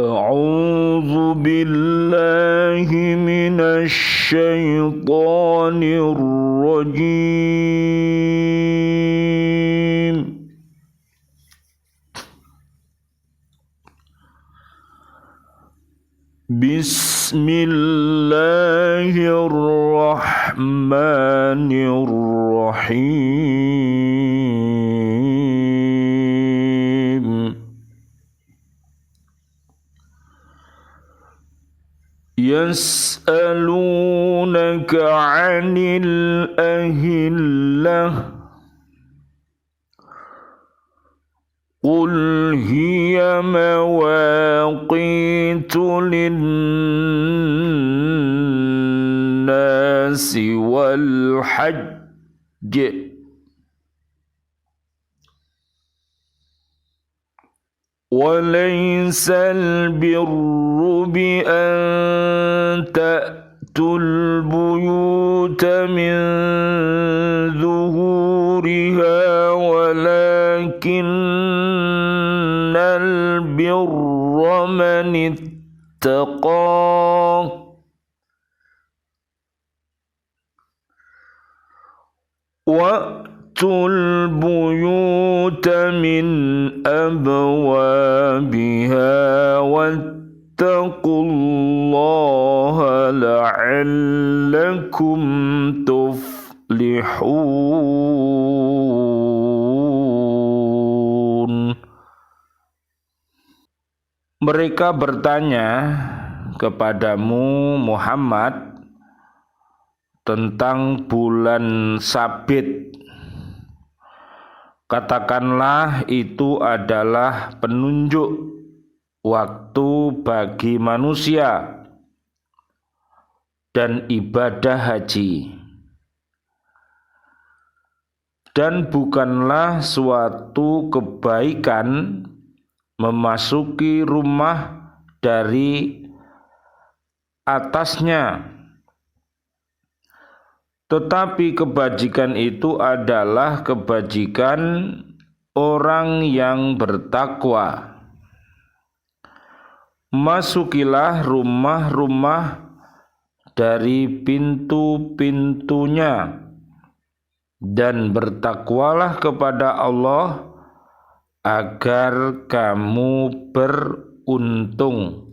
أعوذ بالله من الشيطان الرجيم. بسم الله الرحمن الرحيم. يسألونك عن الأهلة قل هي مواقيت للناس والحج وليس البر بأن تأتوا البيوت من ظهورها ولكن البر من اتقى وأتوا البيوت من أبوابها واتقوا الله لعلكم تفلحون. Mereka bertanya kepadamu Muhammad tentang bulan Sabit. Katakanlah itu adalah penunjuk waktu bagi manusia dan ibadah haji, dan bukanlah suatu kebaikan memasuki rumah dari atasnya, tetapi kebajikan itu adalah kebajikan orang yang bertakwa. Masukilah rumah-rumah dari pintu-pintunya dan bertakwalah kepada Allah agar kamu beruntung.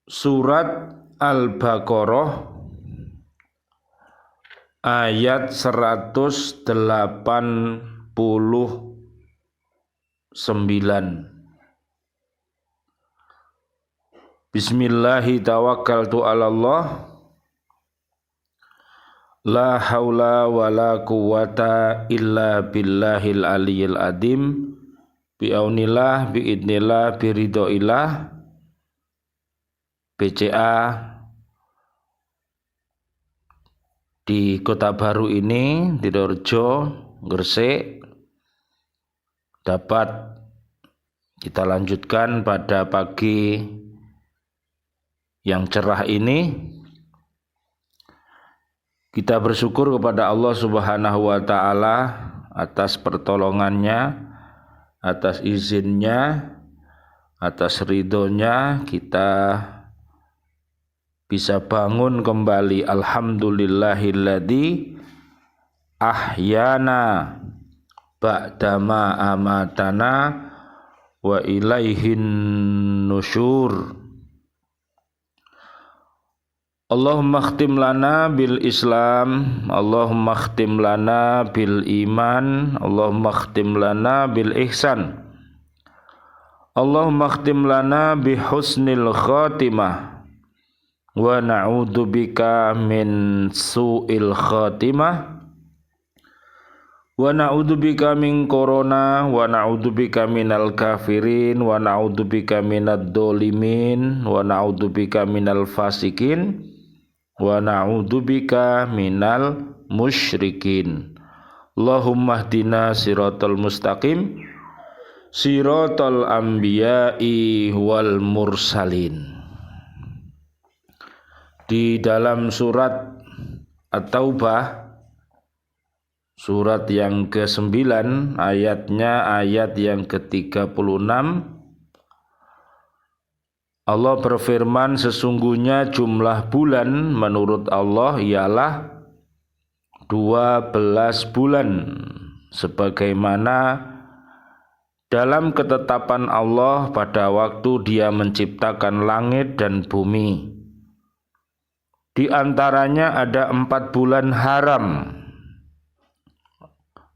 Surat Al-Baqarah ayat 189. Bismillahi tawakkaltu 'alallah. La haula wala quwata illa billahil aliyyil azim. Bi'aunillah, bi'idnillah, biridhoillah. BCA di Kota Baru ini, di Sidoarjo, Gresik, dapat kita lanjutkan pada pagi yang cerah ini. Kita bersyukur kepada Allah Subhanahu wa Ta'ala atas pertolongannya, atas izinnya, atas ridhonya kita bisa bangun kembali. Alhamdulillahilladzi ahyana ba'dama amatana wa ilaihin nusyur. Allahumma khtim lana bil Islam, Allahumma khtim lana bil iman, Allahumma khtim lana bil ihsan, Allahumma khtim lana bi husnil khatimah, wa na'udzubika min su'il khatimah, wa na'udzubika min corona, wa na'udzubika minal kafirin, wa na'udzubika minad dolimin, wa na'udzubika minal fasikin, wa na'udzubika minal musyrikin. Allahumma hdina siratal mustaqim, siratal anbiya'i wal mursalin. Di dalam surat At-Taubah, surat yang ke-9, ayatnya ayat yang ke-36. Allah berfirman, sesungguhnya jumlah bulan menurut Allah ialah 12 bulan, sebagaimana dalam ketetapan Allah pada waktu Dia menciptakan langit dan bumi. Di antaranya ada 4 bulan haram.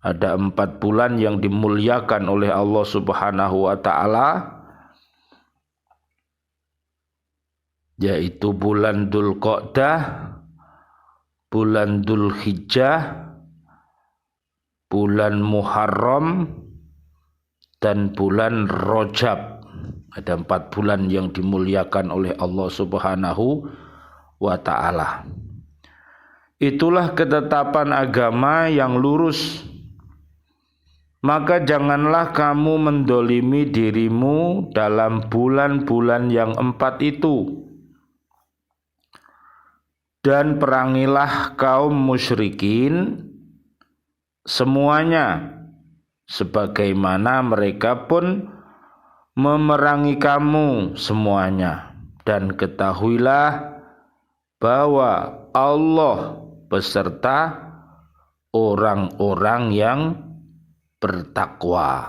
Ada 4 bulan yang dimuliakan oleh Allah Subhanahu wa ta'ala, yaitu bulan Dzulqa'dah, bulan Dzulhijjah, bulan Muharram, dan bulan Rajab. Ada 4 bulan yang dimuliakan oleh Allah Subhanahu wa ta'ala. Itulah ketetapan agama yang lurus. Maka janganlah kamu mendolimi dirimu dalam bulan-bulan yang 4 itu. Dan perangilah kaum musyrikin semuanya, sebagaimana mereka pun memerangi kamu semuanya. Dan ketahuilah bahwa Allah beserta orang-orang yang bertakwa.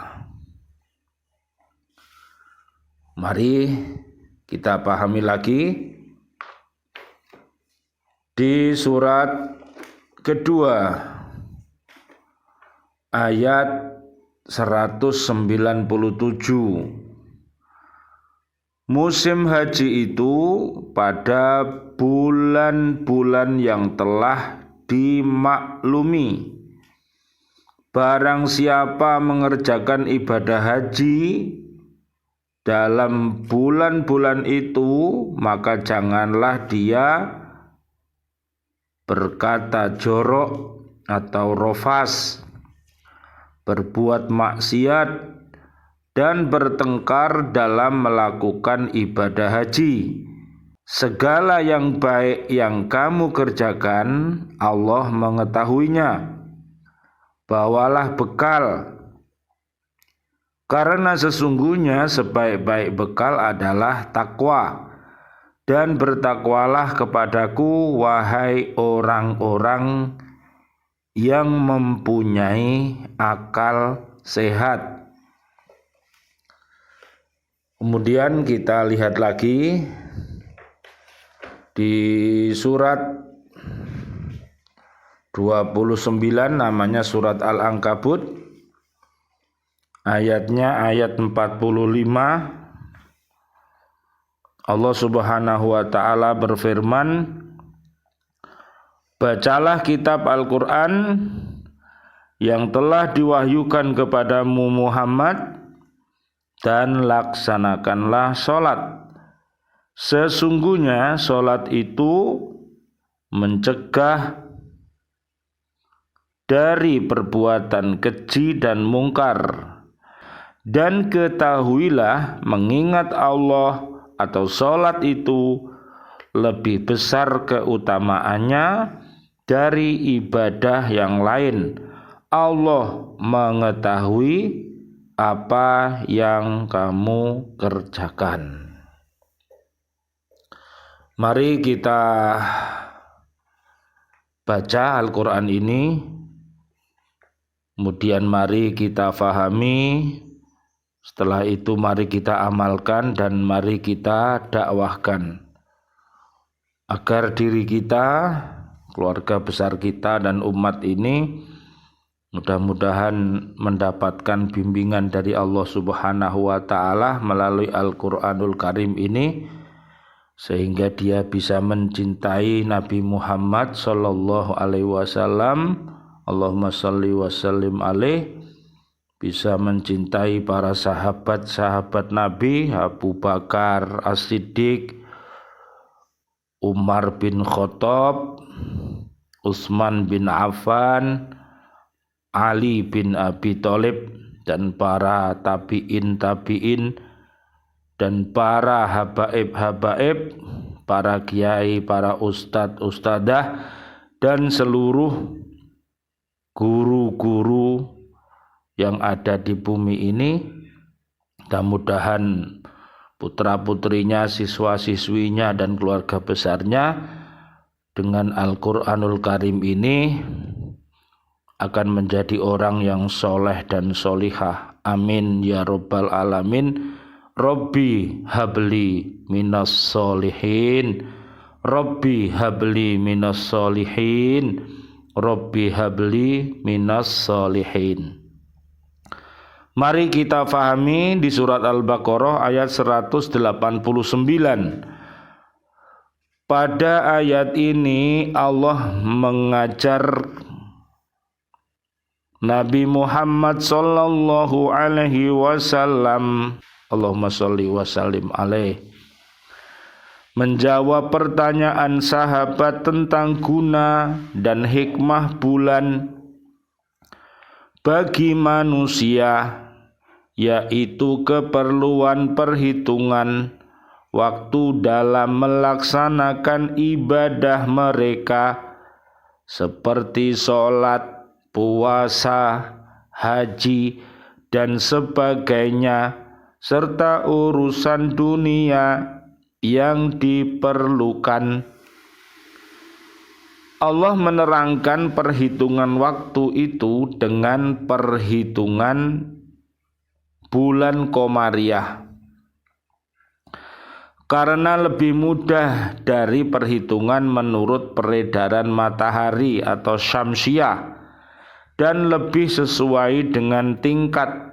Mari kita pahami lagi di surat kedua ayat 197. Musim haji itu pada bulan-bulan yang telah dimaklumi. Barang siapa mengerjakan ibadah haji dalam bulan-bulan itu, maka janganlah dia berkata jorok atau rofas, berbuat maksiat, dan bertengkar dalam melakukan ibadah haji. Segala yang baik yang kamu kerjakan, Allah mengetahuinya. Bawalah bekal, karena sesungguhnya sebaik-baik bekal adalah takwa. Dan bertakwalah kepadaku, wahai orang-orang yang mempunyai akal sehat. Kemudian kita lihat lagi di surat 29, namanya surat Al-Ankabut, ayatnya ayat 45. Allah Subhanahu wa ta'ala berfirman, bacalah kitab Al-Quran yang telah diwahyukan kepadamu Muhammad, dan laksanakanlah sholat. Sesungguhnya sholat itu mencegah dari perbuatan keji dan mungkar. Dan ketahuilah, mengingat Allah atau sholat itu lebih besar keutamaannya dari ibadah yang lain. Allah mengetahui apa yang kamu kerjakan. Mari kita baca Al-Quran ini, kemudian mari kita fahami, setelah itu mari kita amalkan dan mari kita dakwahkan, agar diri kita, keluarga besar kita, dan umat ini mudah-mudahan mendapatkan bimbingan dari Allah Subhanahu wa ta'ala melalui Al-Quranul Karim ini, sehingga dia bisa mencintai Nabi Muhammad sallallahu alaihi wasallam, Allahumma salli wa sallim alaih, bisa mencintai para sahabat-sahabat Nabi, Abu Bakar As-Siddiq, Umar bin Khattab, Utsman bin Affan, Ali bin Abi Thalib, dan para tabi'in, dan para habaib, para kiai, para ustadz, ustadzah, dan seluruh guru-guru yang ada di bumi ini. Mudah-mudahan putra-putrinya, siswa-siswinya, dan keluarga besarnya dengan Al-Quranul Karim ini akan menjadi orang yang soleh dan solihah. Amin ya Rabbal Alamin. Rabbi habli minas solihin, Rabbi habli minas solihin, Rabbi habli minas solihin. Mari kita fahami di surat Al-Baqarah ayat 189. Pada ayat ini Allah mengajar Nabi Muhammad sallallahu alaihi wasallam, Allahumma sholli wa sallim alaih, menjawab pertanyaan sahabat tentang guna dan hikmah bulan bagi manusia, yaitu keperluan perhitungan waktu dalam melaksanakan ibadah mereka seperti sholat, puasa, haji, dan sebagainya, serta urusan dunia yang diperlukan. Allah menerangkan perhitungan waktu itu dengan perhitungan bulan Komariah, karena lebih mudah dari perhitungan menurut peredaran matahari atau syamsiah dan lebih sesuai dengan tingkat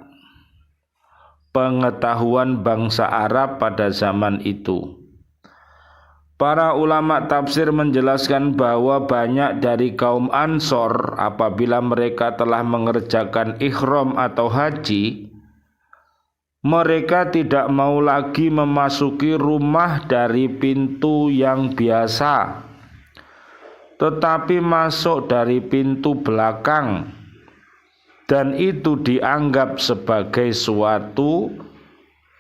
pengetahuan bangsa Arab pada zaman itu. Para ulama tafsir menjelaskan bahwa banyak dari kaum Ansor apabila mereka telah mengerjakan ihram atau haji, mereka tidak mau lagi memasuki rumah dari pintu yang biasa, tetapi masuk dari pintu belakang, dan itu dianggap sebagai suatu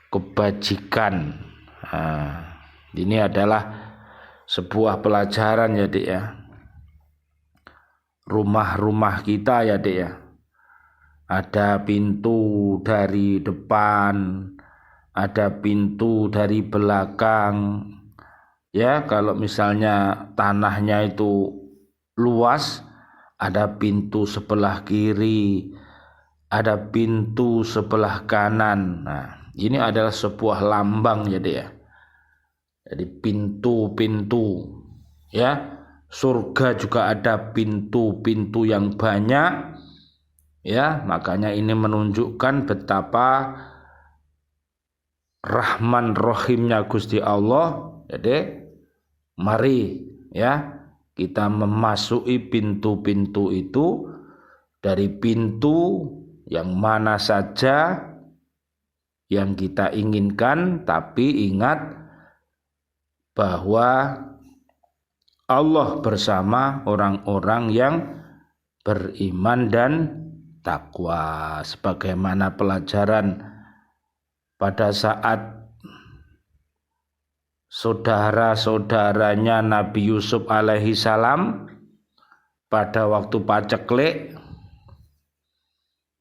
kebajikan. Ini adalah sebuah pelajaran ya Dik ya. Rumah-rumah kita ya Dik ya, ada pintu dari depan, ada pintu dari belakang. Ya, kalau misalnya tanahnya itu luas, ada pintu sebelah kiri, ada pintu sebelah kanan. Nah, ini adalah sebuah lambang ya Dik ya. Jadi pintu-pintu ya. Surga juga ada pintu-pintu yang banyak. Ya, makanya ini menunjukkan betapa Rahman Rahimnya Gusti Allah. Jadi mari ya kita memasuki pintu-pintu itu, dari pintu yang mana saja yang kita inginkan, tapi ingat bahwa Allah bersama orang-orang yang beriman dan takwa, sebagaimana pelajaran pada saat saudara-saudaranya Nabi Yusuf alaihi salam pada waktu paceklik,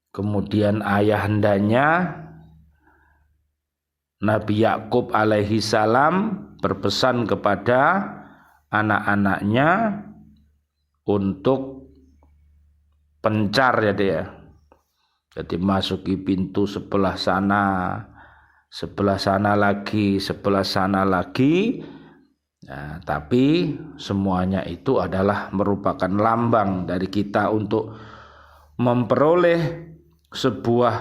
kemudian ayahandanya Nabi Yakub alaihi salam berpesan kepada anak-anaknya untuk pencar ya dia. Jadi masuki pintu sebelah sana lagi, sebelah sana lagi. Nah, tapi semuanya itu adalah merupakan lambang dari kita untuk memperoleh sebuah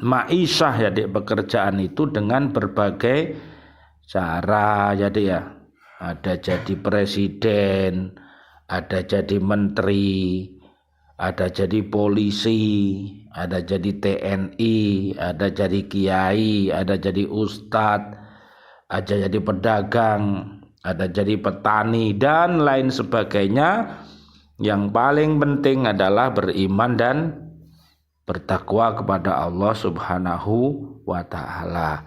ma'isyah ya Dik, pekerjaan itu dengan berbagai cara ya Dik ya. Ada jadi presiden, ada jadi menteri, ada jadi polisi, ada jadi TNI, ada jadi kiai, ada jadi ustadz, ada jadi pedagang, ada jadi petani, dan lain sebagainya. Yang paling penting adalah beriman dan bertakwa kepada Allah Subhanahu wa ta'ala.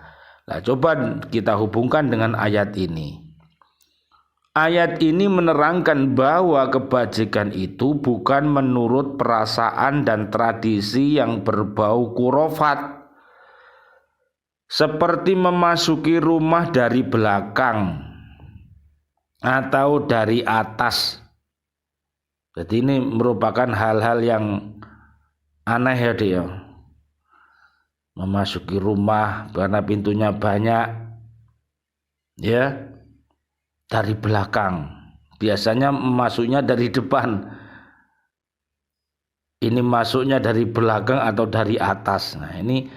Nah, coba kita hubungkan dengan ayat ini. Ayat ini menerangkan bahwa kebajikan itu bukan menurut perasaan dan tradisi yang berbau khurafat, seperti memasuki rumah dari belakang atau dari atas. Jadi ini merupakan hal-hal yang aneh ya dia. Memasuki rumah karena pintunya banyak, ya, dari belakang. Biasanya masuknya dari depan. Ini masuknya dari belakang atau dari atas. Nah, ini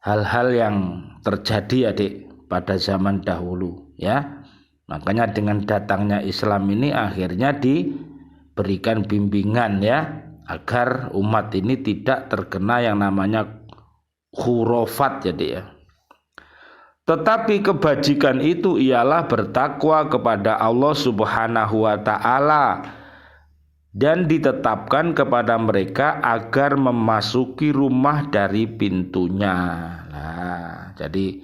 hal-hal yang terjadi adik pada zaman dahulu, ya. Makanya dengan datangnya Islam ini akhirnya diberikan bimbingan, ya, agar umat ini tidak terkena yang namanya khurafat, jadi ya. Tetapi kebajikan itu ialah bertakwa kepada Allah Subhanahu wa taala dan ditetapkan kepada mereka agar memasuki rumah dari pintunya. Nah, jadi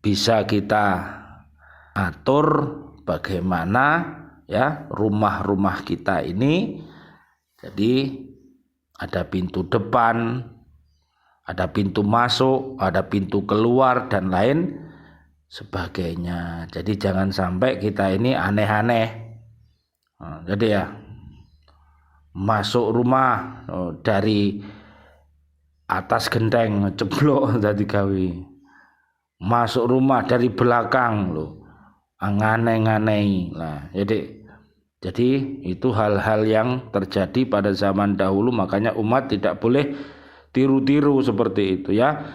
bisa kita atur bagaimana, ya, rumah-rumah kita ini. Jadi ada pintu depan, ada pintu masuk, ada pintu keluar, dan lain sebagainya. Jadi jangan sampai kita ini aneh-aneh. Nah, jadi ya, masuk rumah dari atas genteng ceblok tadi gawe. Masuk rumah dari belakang loh, aneh-aneh. Nah, jadi itu hal-hal yang terjadi pada zaman dahulu, makanya umat tidak boleh tiru-tiru seperti itu, ya.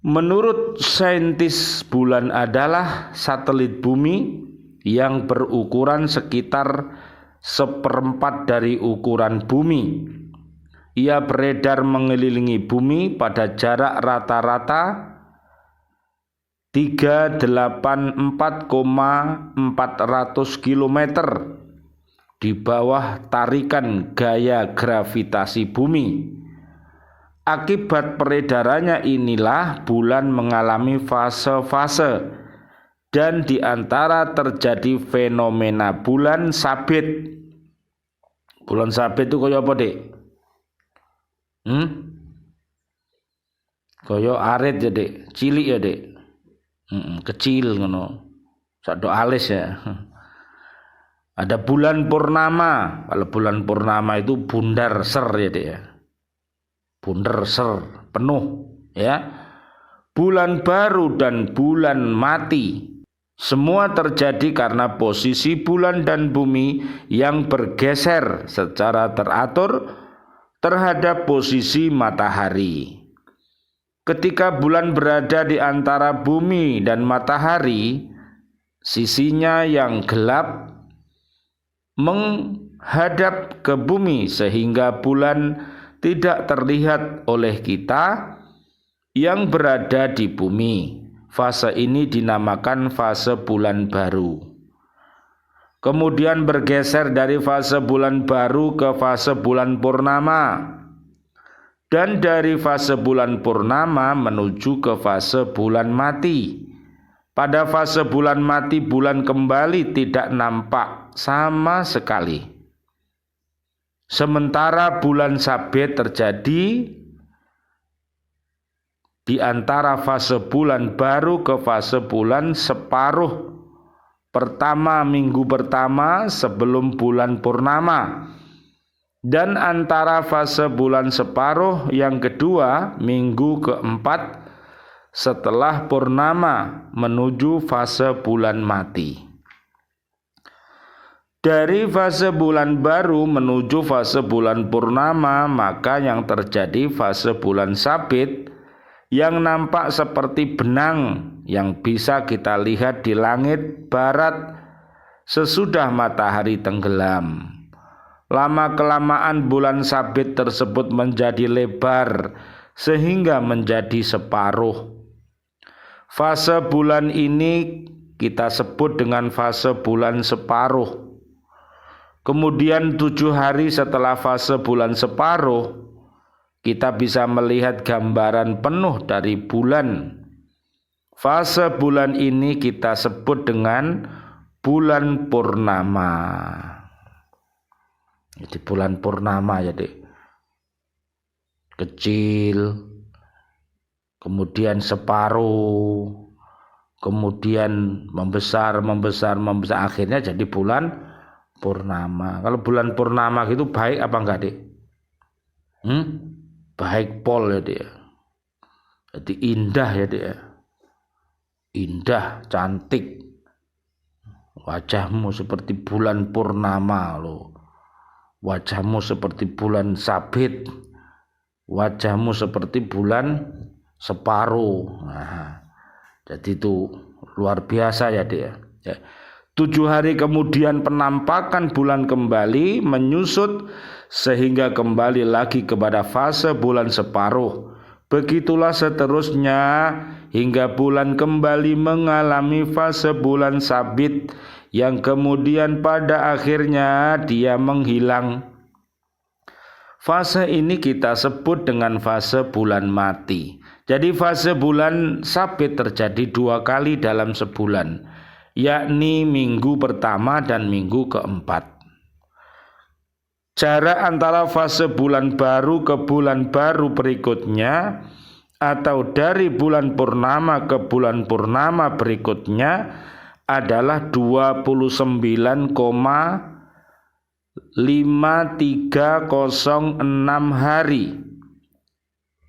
Menurut saintis, bulan adalah satelit bumi yang berukuran sekitar 1/4 dari ukuran bumi. Ia beredar mengelilingi bumi pada jarak rata-rata 384,400 km di bawah tarikan gaya gravitasi bumi. Akibat peredarannya inilah bulan mengalami fase-fase, dan di antara terjadi fenomena bulan sabit. Bulan sabit itu kaya apa, Dik? Kaya arit ya, Dik. Cilik ya, Dik. Kecil ngono. Sak do alis ya. Ada bulan purnama. Kalau bulan purnama itu bundar ser ya, Dik ya. Bundar ser penuh, ya. Bulan baru dan bulan mati semua terjadi karena posisi bulan dan bumi yang bergeser secara teratur terhadap posisi matahari. Ketika bulan berada di antara bumi dan matahari, sisinya yang gelap menghadap ke bumi sehingga bulan tidak terlihat oleh kita yang berada di bumi. Fase ini dinamakan fase bulan baru. Kemudian bergeser dari fase bulan baru ke fase bulan purnama, dan dari fase bulan purnama menuju ke fase bulan mati. Pada fase bulan mati, bulan kembali tidak nampak sama sekali. Sementara bulan sabit terjadi di antara fase bulan baru ke fase bulan separuh pertama minggu pertama sebelum bulan purnama, dan antara fase bulan separuh yang kedua minggu keempat setelah purnama menuju fase bulan mati. Dari fase bulan baru menuju fase bulan purnama, maka yang terjadi fase bulan sabit yang nampak seperti benang yang bisa kita lihat di langit barat sesudah matahari tenggelam. Lama-kelamaan bulan sabit tersebut menjadi lebar sehingga menjadi separuh. Fase bulan ini kita sebut dengan fase bulan separuh. Kemudian 7 hari setelah fase bulan separuh, kita bisa melihat gambaran penuh dari bulan. Fase bulan ini kita sebut dengan bulan purnama. Jadi bulan purnama ya Dek. Kecil, kemudian separuh, kemudian membesar, akhirnya jadi bulan purnama. Kalau bulan purnama itu baik apa enggak Dek? Baik pol ya Dek. Jadi indah ya Dek. Indah, cantik. Wajahmu seperti bulan purnama loh. Wajahmu seperti bulan sabit. Wajahmu seperti bulan separuh. Nah, jadi itu luar biasa ya Dek ya. 7 hari kemudian penampakan bulan kembali menyusut sehingga kembali lagi kepada fase bulan separuh. Begitulah seterusnya hingga bulan kembali mengalami fase bulan sabit yang kemudian pada akhirnya dia menghilang. Fase ini kita sebut dengan fase bulan mati. Jadi fase bulan sabit terjadi 2 kali dalam sebulan, yakni minggu pertama dan minggu keempat. Jarak antara fase bulan baru ke bulan baru berikutnya atau dari bulan purnama ke bulan purnama berikutnya adalah 29,5306 hari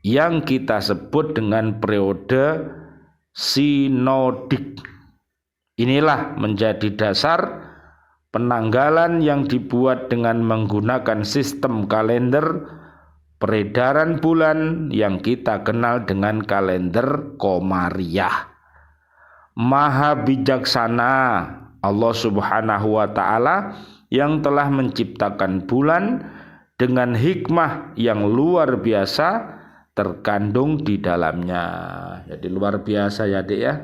yang kita sebut dengan periode sinodik. Inilah menjadi dasar penanggalan yang dibuat dengan menggunakan sistem kalender peredaran bulan yang kita kenal dengan kalender Komariah. Maha bijaksana Allah Subhanahu wa Ta'ala yang telah menciptakan bulan dengan hikmah yang luar biasa terkandung di dalamnya. Jadi luar biasa ya Dek ya.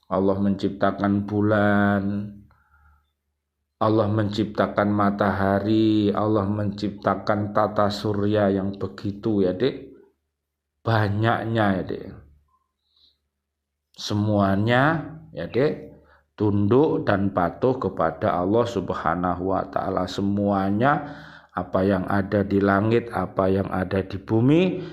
Allah menciptakan bulan, Allah menciptakan matahari, Allah menciptakan tata surya yang begitu ya Dek. Banyaknya ya Dek. Semuanya ya Dek tunduk dan patuh kepada Allah Subhanahu wa Ta'ala. Semuanya, apa yang ada di langit, apa yang ada di bumi,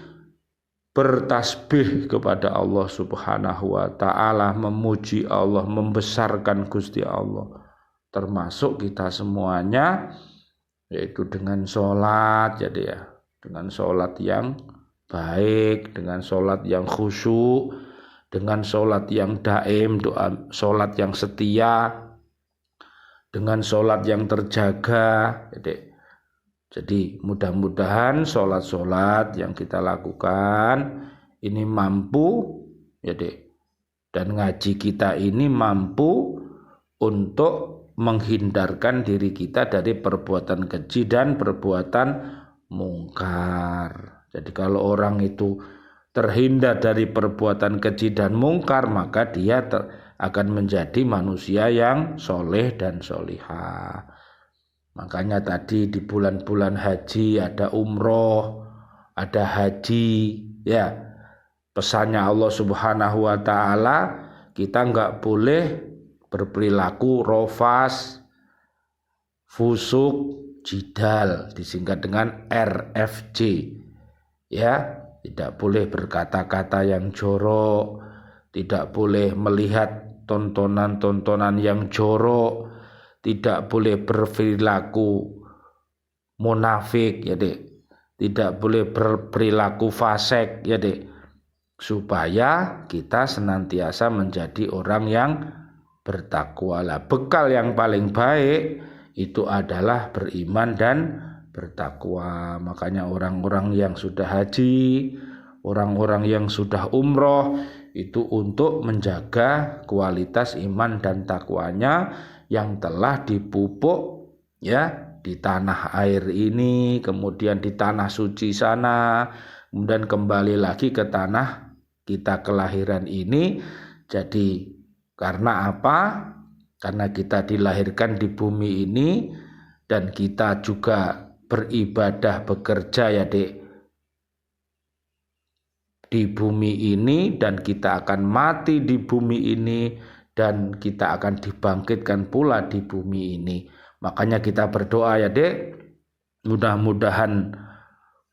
bertasbih kepada Allah Subhanahu wa Ta'ala, memuji Allah, membesarkan Gusti Allah. Termasuk kita semuanya, yaitu dengan sholat jadi ya, dengan sholat yang baik, dengan sholat yang khusyuk, dengan sholat yang daim, doa sholat yang setia, dengan sholat yang terjaga. Jadi mudah-mudahan sholat-sholat yang kita lakukan ini mampu ya Dek, dan ngaji kita ini mampu untuk menghindarkan diri kita dari perbuatan keji dan perbuatan mungkar. Jadi kalau orang itu terhindar dari perbuatan keji dan mungkar, maka dia akan menjadi manusia yang soleh dan solihah. Makanya tadi di bulan-bulan haji ada umroh, ada haji ya. Pesannya Allah Subhanahu wa Ta'ala, kita enggak boleh berperilaku rofas, fusuk, jidal, disingkat dengan RFJ ya. Tidak boleh berkata-kata yang jorok, tidak boleh melihat tontonan-tontonan yang jorok, tidak boleh berperilaku munafik ya Dek, tidak boleh berperilaku fasik ya Dek, supaya kita senantiasa menjadi orang yang bertakwa. Bekal yang paling baik itu adalah beriman dan bertakwa. Makanya orang-orang yang sudah haji, orang-orang yang sudah umroh itu untuk menjaga kualitas iman dan takwanya yang telah dipupuk ya di tanah air ini, kemudian di tanah suci sana, kemudian kembali lagi ke tanah kita kelahiran ini. Jadi karena apa? Karena kita dilahirkan di bumi ini dan kita juga beribadah, bekerja ya Dek di bumi ini, dan kita akan mati di bumi ini dan kita akan dibangkitkan pula di bumi ini. Makanya kita berdoa ya Dek, mudah-mudahan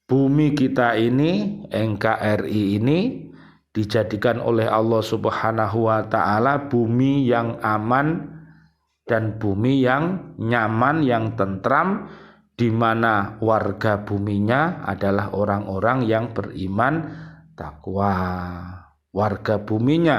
bumi kita ini, NKRI ini dijadikan oleh Allah Subhanahu wa taala bumi yang aman dan bumi yang nyaman, yang tentram, di mana warga buminya adalah orang-orang yang beriman takwa. Warga buminya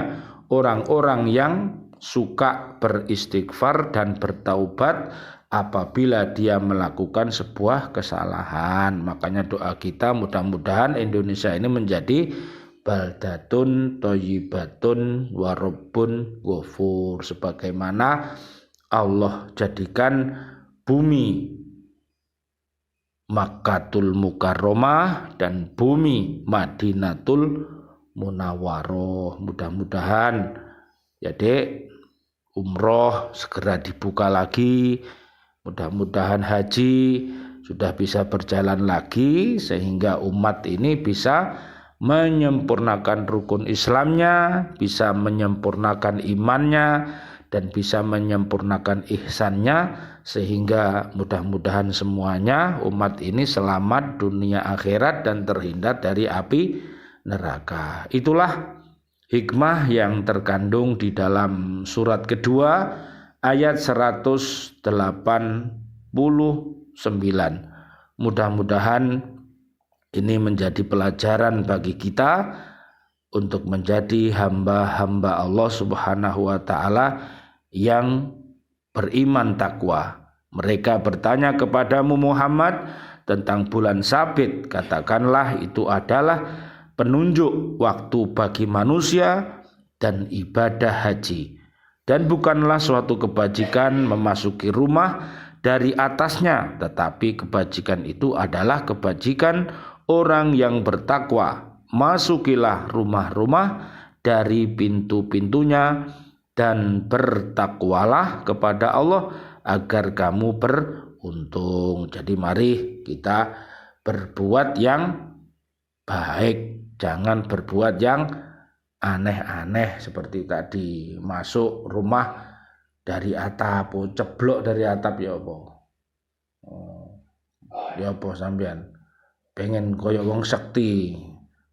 orang-orang yang suka beristighfar dan bertaubat apabila dia melakukan sebuah kesalahan. Makanya doa kita mudah-mudahan Indonesia ini menjadi baldatun thayyibatun wa rabbun ghafur, sebagaimana Allah jadikan bumi Makkatul Mukarramah dan bumi Madinatul Munawwaroh. Mudah-mudahan ya Dek, umroh segera dibuka lagi, mudah-mudahan haji sudah bisa berjalan lagi sehingga umat ini bisa menyempurnakan rukun Islamnya, bisa menyempurnakan imannya, dan bisa menyempurnakan ihsannya, sehingga mudah-mudahan semuanya umat ini selamat dunia akhirat dan terhindar dari api neraka. Itulah hikmah yang terkandung di dalam surat kedua ayat 189. Mudah-mudahan ini menjadi pelajaran bagi kita untuk menjadi hamba-hamba Allah Subhanahu wa taala yang beriman takwa. Mereka bertanya kepadamu Muhammad tentang bulan Sabit, katakanlah itu adalah penunjuk waktu bagi manusia dan ibadah haji, dan bukanlah suatu kebajikan memasuki rumah dari atasnya, tetapi kebajikan itu adalah kebajikan orang yang bertakwa. Masukilah rumah-rumah dari pintu-pintunya dan bertakwalah kepada Allah agar kamu beruntung. Jadi mari kita berbuat yang baik, jangan berbuat yang aneh-aneh seperti tadi, masuk rumah dari atap, ceblok dari atap ya apa? Ya apa sampean? Pengen koyok wong sekti.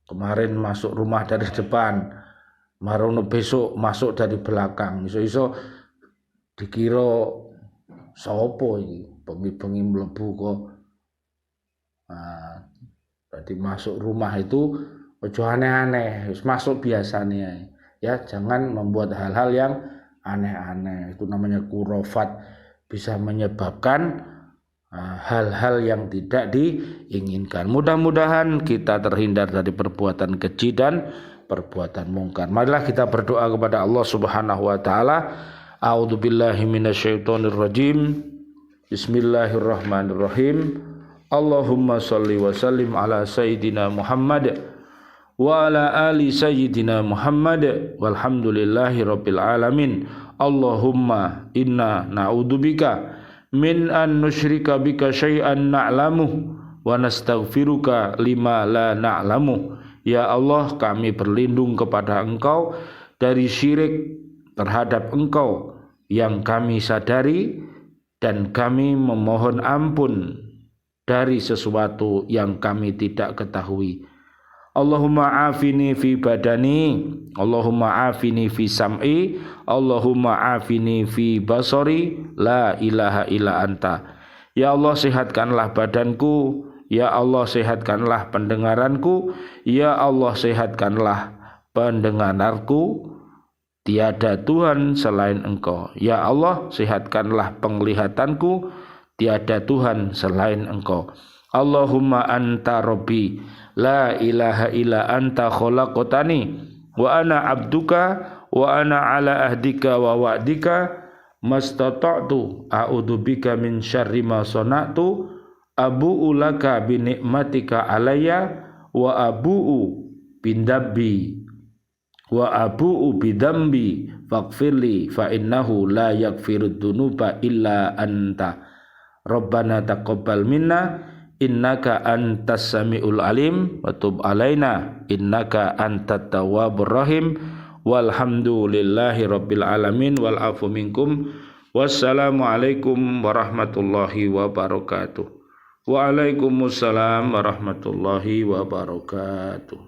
Kemarin masuk rumah dari depan, marono besok masuk dari belakang. Iso-iso dikira sopo iki, bengi-bengi mlebu kok. Berarti masuk rumah itu ojo aneh-aneh, masuk biasanya. Ya, jangan membuat hal-hal yang aneh-aneh. Itu namanya khurafat, bisa menyebabkan hal-hal yang tidak diinginkan. Mudah-mudahan kita terhindar dari perbuatan keji dan perbuatan mungkar. Marilah kita berdoa kepada Allah Subhanahu wa taala. A'udzubillahi minasyaitonirrajim. Bismillahirrahmanirrahim. Allahumma shalli wa sallim ala sayyidina Muhammad wa ala ali sayyidina Muhammad walhamdulillahi rabbil alamin. Allahumma inna na'udzubika min an nusyrika bika syai'an na'lamuh wa nastaghfiruka lima la na'lamuh. Ya Allah, kami berlindung kepada Engkau dari syirik terhadap Engkau yang kami sadari, dan kami memohon ampun dari sesuatu yang kami tidak ketahui. Allahumma afini fi badani, Allahumma afini fi sam'i, Allahumma afini fi basari, la ilaha illa anta. Ya Allah, sehatkanlah badanku, ya Allah sehatkanlah pendengaranku, ya Allah sehatkanlah pendengaranku, tiada Tuhan selain Engkau. Ya Allah, sehatkanlah penglihatanku, tiada Tuhan selain Engkau. Allahumma anta rabbi, la ilaha illa anta khalaqtani wa ana abduka wa ana ala ahdika wa wa'dika mastata'tu a'udzubika min syarri ma sana'tu abu'u laka bi ni'matika alayya wa abu'u bindabbi wa abu'u bidambi faghfirli fa innahu la yaghfirud dzunuba illa anta. Rabbana taqabbal minna innaka antas samiul alim wa tub alaina innaka antat tawwabur rahim Walhamdulillahi rabbil alamin wal afu minkum. Wassalamualaikum warahmatullahi wabarakatuh. Waalaikumsalam warahmatullahi wabarakatuh.